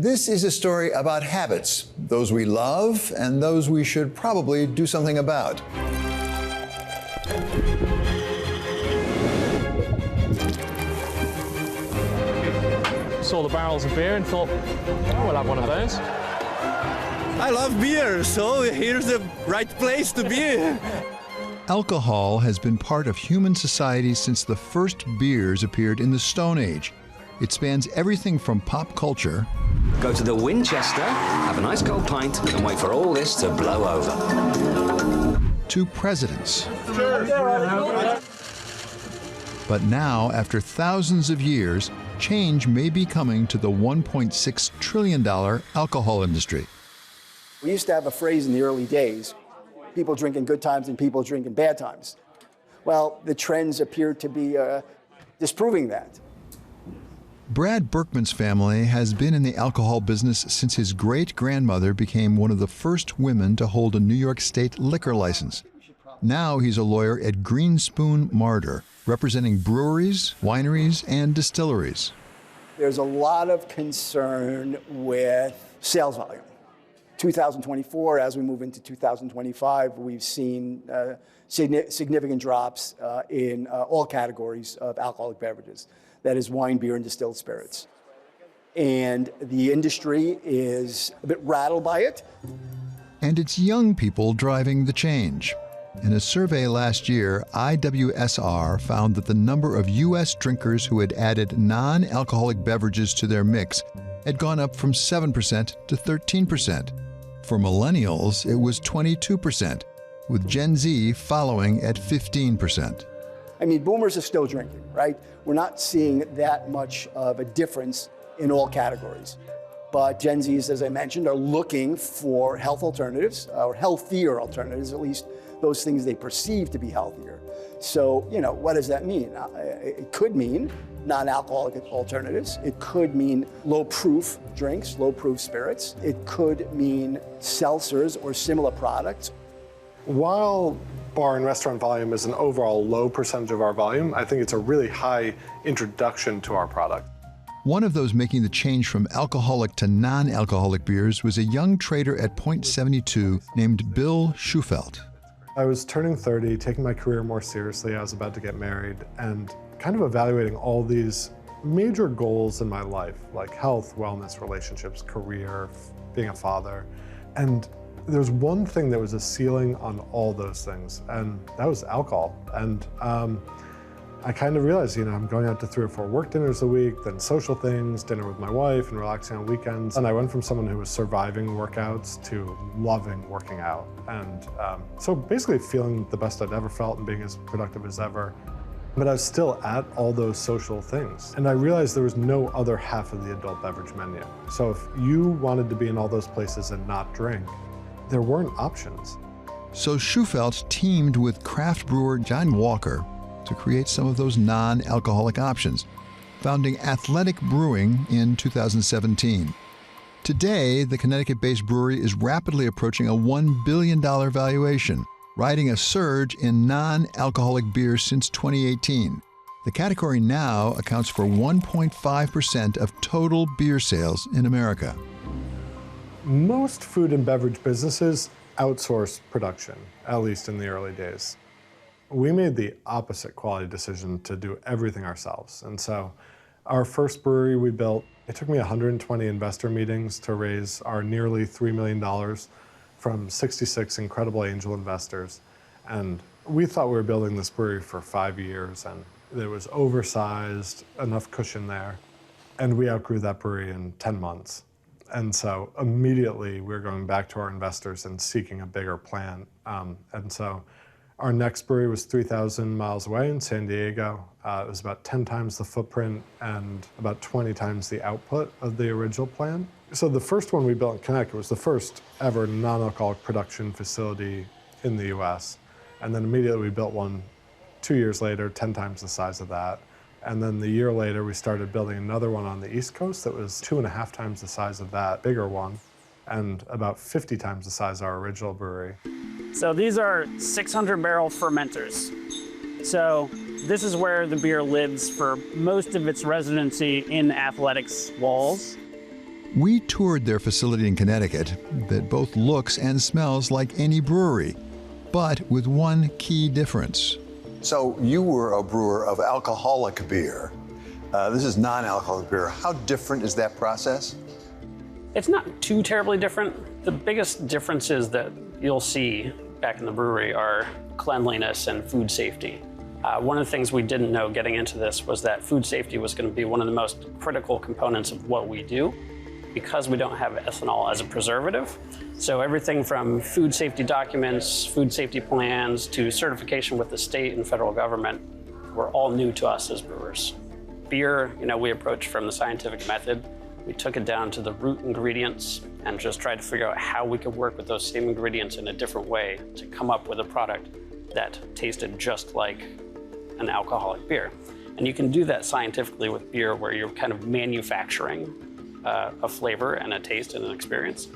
This is a story about habits, those we love and those we should probably do something about. Saw the barrels of beer and thought, oh, we'll have one of those. I love beer, so here's the right place to be. Alcohol has been part of human society since the first beers appeared in the Stone Age. It spans everything from pop culture. Go to the Winchester, have a nice cold pint, and wait for all this to blow over. To presidents. But now, after thousands of years, change may be coming to the $1.6 trillion alcohol industry. We used to have a phrase in the early days, people drink in good times and people drink in bad times. Well, the trends appear to be disproving that. Brad Berkman's family has been in the alcohol business since his great-grandmother became one of the first women to hold a New York State liquor license. Now he's a lawyer at Green Spoon Marder, representing breweries, wineries, and distilleries. There's a lot of concern with sales volume. 2024, as we move into 2025, we've seen significant drops in all categories of alcoholic beverages. That is wine, beer, and distilled spirits. And the industry is a bit rattled by it. And it's young people driving the change. In a survey last year, IWSR found that the number of U.S. drinkers who had added non-alcoholic beverages to their mix had gone up from 7% to 13%. For millennials, it was 22%, with Gen Z following at 15%. I mean, boomers are still drinking, right? We're not seeing that much of a difference in all categories. But Gen Zs, as I mentioned, are looking for health alternatives, or healthier alternatives, at least those things they perceive to be healthier. So, what does that mean? It could mean non-alcoholic alternatives. It could mean low-proof drinks, low-proof spirits. It could mean seltzers or similar products. While bar and restaurant volume is an overall low percentage of our volume, I think it's a really high introduction to our product. One of those making the change from alcoholic to non-alcoholic beers was a young trader at Point 72 named Bill Schufelt. I was turning 30, taking my career more seriously. I was about to get married and kind of evaluating all these major goals in my life, like health, wellness, relationships, career, being a father. And there's one thing that was a ceiling on all those things, and that was alcohol. And I kind of realized, I'm going out to 3 or 4 work dinners a week, then social things, dinner with my wife, and relaxing on weekends. And I went from someone who was surviving workouts to loving working out. And so basically feeling the best I'd ever felt and being as productive as ever. But I was still at all those social things. And I realized there was no other half of the adult beverage menu. So if you wanted to be in all those places and not drink, there weren't options. So Schufelt teamed with craft brewer John Walker to create some of those non-alcoholic options, founding Athletic Brewing in 2017. Today, the Connecticut-based brewery is rapidly approaching a $1 billion valuation, riding a surge in non-alcoholic beers since 2018. The category now accounts for 1.5% of total beer sales in America. Most food and beverage businesses outsource production, at least in the early days. We made the opposite quality decision to do everything ourselves. And so our first brewery we built, it took me 120 investor meetings to raise our nearly $3 million from 66 incredible angel investors. And we thought we were building this brewery for 5 years, and it was oversized, enough cushion there. And we outgrew that brewery in 10 months. And so immediately we're going back to our investors and seeking a bigger plan. And so our next brewery was 3,000 miles away in San Diego. It was about 10 times the footprint and about 20 times the output of the original plan. So the first one we built in Connecticut was the first ever non-alcoholic production facility in the US. And then immediately we built one 2 years later, 10 times the size of that. And then the year later, we started building another one on the East Coast that was 2.5 times the size of that bigger one, and about 50 times the size of our original brewery. So these are 600-barrel fermenters. So this is where the beer lives for most of its residency in Athletic's walls. We toured their facility in Connecticut that both looks and smells like any brewery, but with one key difference. So you were a brewer of alcoholic beer. This is non-alcoholic beer. How different is that process? It's not too terribly different. The biggest differences that you'll see back in the brewery are cleanliness and food safety. One of the things we didn't know getting into this was that food safety was going to be one of the most critical components of what we do because we don't have ethanol as a preservative. So everything from food safety documents, food safety plans, to certification with the state and federal government were all new to us as brewers. Beer, we approached from the scientific method. We took it down to the root ingredients and just tried to figure out how we could work with those same ingredients in a different way to come up with a product that tasted just like an alcoholic beer. And you can do that scientifically with beer where you're kind of manufacturing a flavor and a taste and an experience.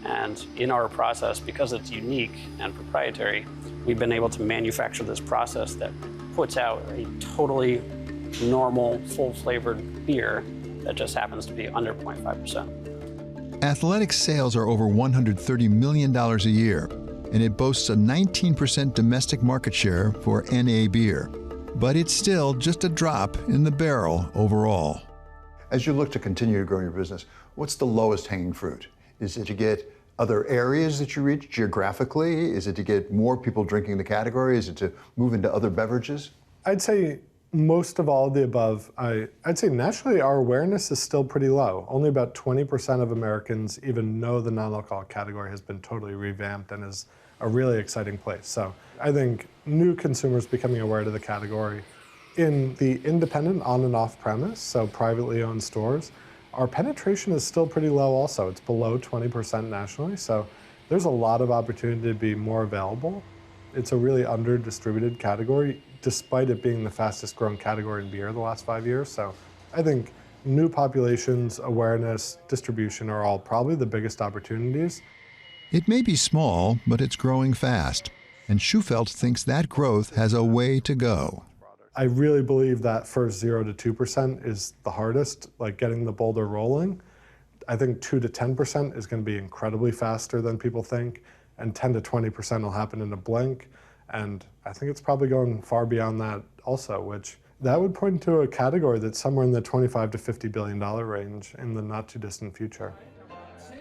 And in our process, because it's unique and proprietary, we've been able to manufacture this process that puts out a totally normal, full-flavored beer that just happens to be under 0.5%. Athletic sales are over $130 million a year, and it boasts a 19% domestic market share for NA beer. But it's still just a drop in the barrel overall. As you look to continue to grow your business, what's the lowest hanging fruit? Is it to get other areas that you reach geographically? Is it to get more people drinking the category? Is it to move into other beverages? I'd say most of all of the above. I'd say nationally our awareness is still pretty low. Only about 20% of Americans even know the non-alcoholic category has been totally revamped and is a really exciting place. So I think new consumers becoming aware of the category in the independent on and off premise, so privately owned stores, our penetration is still pretty low also. It's below 20% nationally, so there's a lot of opportunity to be more available. It's a really under-distributed category, despite it being the fastest growing category in beer the last 5 years. So I think new populations, awareness, distribution are all probably the biggest opportunities. It may be small, but it's growing fast, and Shufelt thinks that growth has a way to go. I really believe that first 0 to 2% is the hardest, like getting the boulder rolling. I think 2 to 10% is going to be incredibly faster than people think, and 10 to 20% will happen in a blink. And I think it's probably going far beyond that also, which that would point to a category that's somewhere in the $25 to $50 billion range in the not too distant future.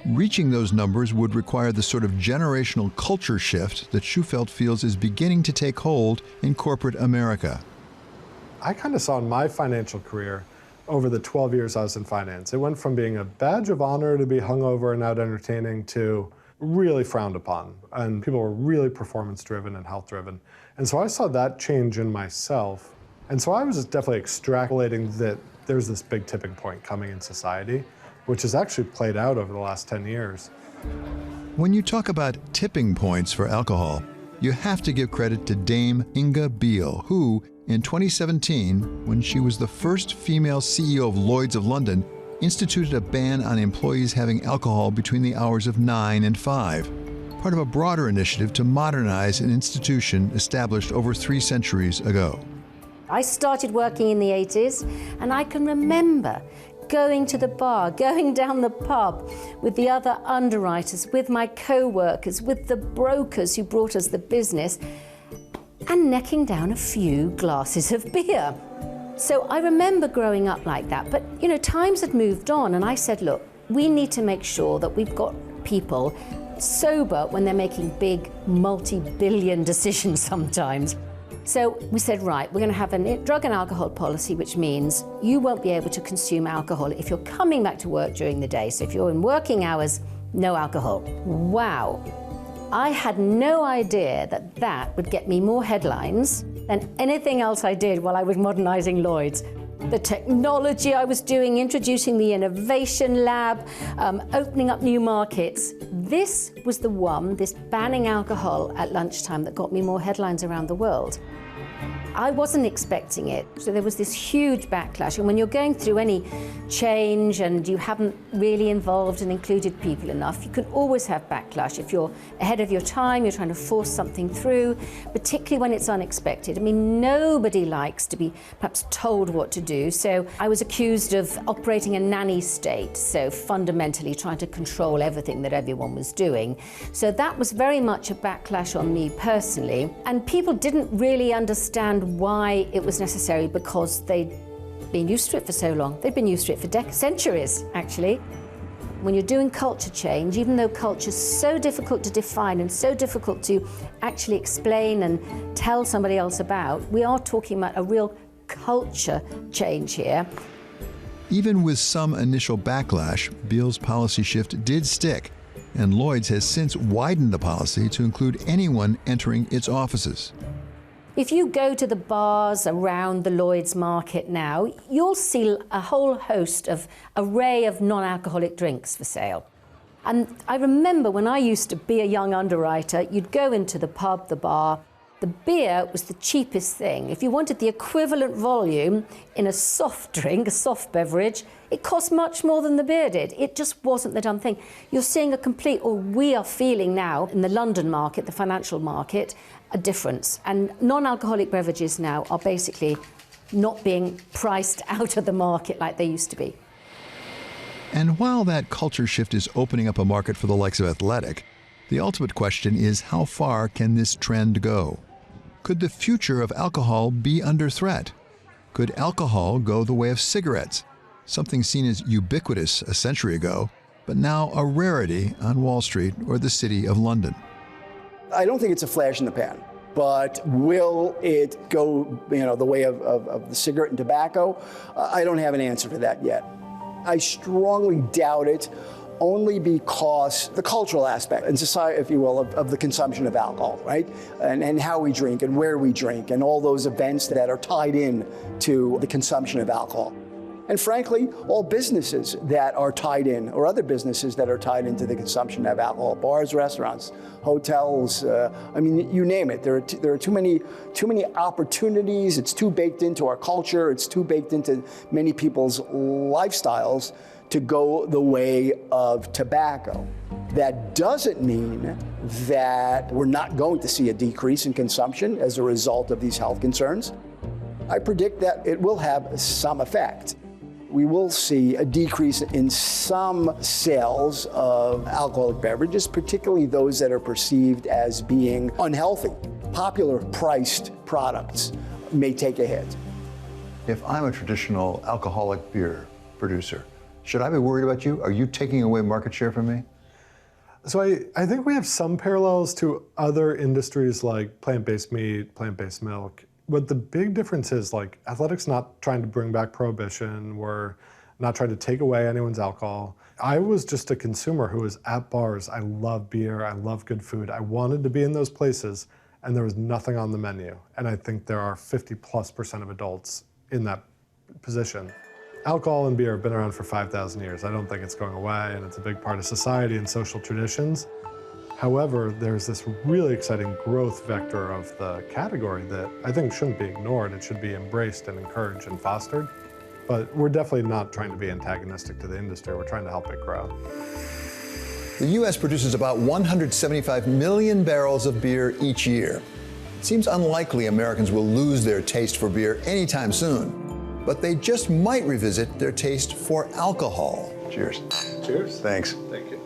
Reaching those numbers would require the sort of generational culture shift that Shufelt feels is beginning to take hold in corporate America. I kind of saw in my financial career over the 12 years I was in finance, it went from being a badge of honor to be hungover and out entertaining to really frowned upon. And people were really performance driven and health driven. And so I saw that change in myself. And so I was definitely extrapolating that there's this big tipping point coming in society, which has actually played out over the last 10 years. When you talk about tipping points for alcohol, you have to give credit to Dame Inga Beale, who, in 2017, when she was the first female CEO of Lloyd's of London, instituted a ban on employees having alcohol between the hours of 9 and 5, part of a broader initiative to modernize an institution established over 3 centuries ago. I started working in the 80s, and I can remember going to the bar, going down the pub with the other underwriters, with my co-workers, with the brokers who brought us the business, and necking down a few glasses of beer. So I remember growing up like that, but times had moved on, and I said, look, we need to make sure that we've got people sober when they're making big multi-billion decisions sometimes. So we said, right, we're going to have a drug and alcohol policy, which means you won't be able to consume alcohol if you're coming back to work during the day. So if you're in working hours, no alcohol. Wow. I had no idea that that would get me more headlines than anything else I did while I was modernizing Lloyd's. The technology I was doing, introducing the innovation lab, opening up new markets. This was the one, this banning alcohol at lunchtime, that got me more headlines around the world. I wasn't expecting it. So there was this huge backlash. And when you're going through any change and you haven't really involved and included people enough, you can always have backlash. If you're ahead of your time, you're trying to force something through, particularly when it's unexpected. I mean, nobody likes to be perhaps told what to do. So I was accused of operating a nanny state, so fundamentally trying to control everything that everyone was doing. So that was very much a backlash on me personally. And people didn't really understand why it was necessary because they'd been used to it for so long. They'd been used to it for centuries, actually. When you're doing culture change, even though culture is so difficult to define and so difficult to actually explain and tell somebody else about, we are talking about a real culture change here. Even with some initial backlash, Beal's policy shift did stick, and Lloyd's has since widened the policy to include anyone entering its offices. If you go to the bars around the Lloyd's market now, you'll see a whole host of array of non-alcoholic drinks for sale. And I remember when I used to be a young underwriter, you'd go into the pub, the bar. The beer was the cheapest thing. If you wanted the equivalent volume in a soft drink, a soft beverage, it cost much more than the beer did. It just wasn't the done thing. You're seeing a complete, or we are feeling now in the London market, the financial market, a difference. And non-alcoholic beverages now are basically not being priced out of the market like they used to be. And while that culture shift is opening up a market for the likes of Athletic, the ultimate question is, how far can this trend go? Could the future of alcohol be under threat? Could alcohol go the way of cigarettes, something seen as ubiquitous a century ago, but now a rarity on Wall Street or the City of London? I don't think it's a flash in the pan, but will it go, the way of the cigarette and tobacco? I don't have an answer for that yet. I strongly doubt it, only because the cultural aspect and society, if you will, of the consumption of alcohol, right? And how we drink and where we drink and all those events that are tied in to the consumption of alcohol. And frankly, all businesses that are tied in, or other businesses that are tied into the consumption of alcohol, bars, restaurants, hotels, you name it. There are too many opportunities. It's too baked into our culture. It's too baked into many people's lifestyles to go the way of tobacco. That doesn't mean that we're not going to see a decrease in consumption as a result of these health concerns. I predict that it will have some effect. We will see a decrease in some sales of alcoholic beverages, particularly those that are perceived as being unhealthy. Popular priced products may take a hit. If I'm a traditional alcoholic beer producer, should I be worried about you? Are you taking away market share from me? So I think we have some parallels to other industries like plant-based meat, plant-based milk. But the big difference is, like, Athletic's not trying to bring back prohibition. We're not trying to take away anyone's alcohol. I was just a consumer who was at bars. I love beer. I love good food. I wanted to be in those places, and there was nothing on the menu. And I think there are 50+% of adults in that position. Alcohol and beer have been around for 5,000 years. I don't think it's going away, and it's a big part of society and social traditions. However, there's this really exciting growth vector of the category that I think shouldn't be ignored. It should be embraced and encouraged and fostered. But we're definitely not trying to be antagonistic to the industry. We're trying to help it grow. The U.S. produces about 175 million barrels of beer each year. It seems unlikely Americans will lose their taste for beer anytime soon, but they just might revisit their taste for alcohol. Cheers. Cheers. Thanks. Thank you.